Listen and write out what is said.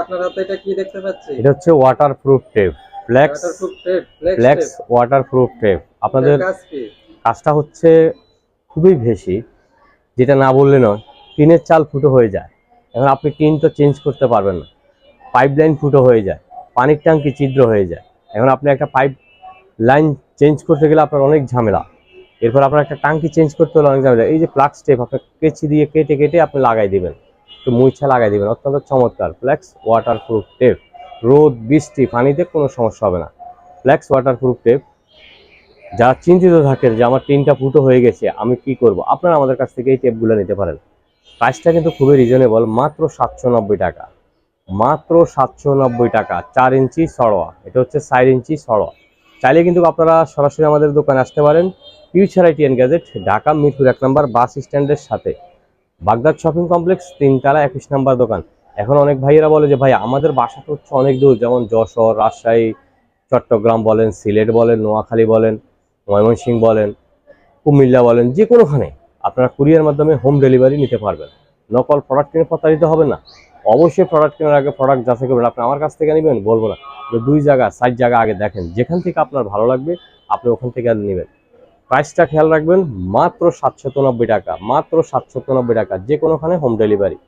আপনার হাতে এটা কি দেখতে পাচ্ছি? এটা হচ্ছে waterproof tape, flex. Waterproof tape, flex flex tape. Waterproof tape. এটার আপনাদের কাজ কি? কাজটা হচ্ছে খুবই বেশি, যেটা না বললে নয়। টিনের চাল ফুটো হয়ে যায়, এখন আপনি টিন তো চেঞ্জ করতে পারবেন না। পাইপ লাইন ফুটো হয়ে যায়, পানির ট্যাঙ্কি ছিদ্র হয়ে যায়। এখন আপনি একটা পাইপ লাইন চেঞ্জ করতে গেলে আপনার অনেক ঝামেলা। এরপর আপনার একটা টাঙ্কি চেঞ্জ করতে হলে অনেক ঝামেলা। এই যে প্লাগ স্টেপ আপনার কেচি দিয়ে কেটে কেটে আপনি লাগাই দিবেন, একটু মুইছা লাগাই দিবেন। অত্যন্ত চমৎকার ফ্লেক্স ওয়াটারপ্রুফ টেপ। রোদ বৃষ্টি পানিতে কোনো সমস্যা হবে না। Flex waterproof tape. যারা চিন্তিত থাকেন যে আমার টিনটা ফুটো হয়ে গেছে, আমি কি করব, আপনারা আমাদের কাছ থেকে এই টেপগুলো নিতে পারেন। প্রাইসটা কিন্তু খুবই রিজনেবল, মাত্র 790 টাকা। মাত্র 790 টাকা। 4 ইঞ্চি সরোয়া, এটা হচ্ছে 4 ইঞ্চি সরোয়া। চাইলে কিন্তু আপনারা সরাসরি আমাদের দোকানে আসতে পারেন। Future IT and gadget, Dhaka Mirpur 1 নম্বর বাস স্ট্যান্ডের সাথে, বাগদাদ শপিং কমপ্লেক্স, 3 তলা, 21 নম্বর দোকান। এখন অনেক ভাইয়েরা বলে যে ভাই আমাদের বাসা তো হচ্ছে অনেক দূর, যেমন যশোর, রাজশাহী, চট্টগ্রাম বলেন, সিলেট বলেন, নোয়াখালী বলেন, ময়মনসিংহ বলেন, কুমিল্লা বলেন, যে কোনোখানে আপনারা কুরিয়ার মাধ্যমে হোম ডেলিভারি নিতে পারবেন। নকল প্রোডাক্ট কিনে প্রতারিত হবেন না। অবশ্যই প্রোডাক্ট কেনার আগে প্রোডাক্ট যাচাই করবেন। আপনি আমার কাছ থেকে নেবেন বলবো না, 2 জায়গা 4 জায়গা আগে দেখেন, যেখান থেকে আপনার ভালো লাগবে আপনি ওখান থেকে নেবেন। প্রাইসটা খেয়াল রাখবেন, মাত্র 790 টাকা। মাত্র 790 টাকা, যে কোনোখানে হোম ডেলিভারি।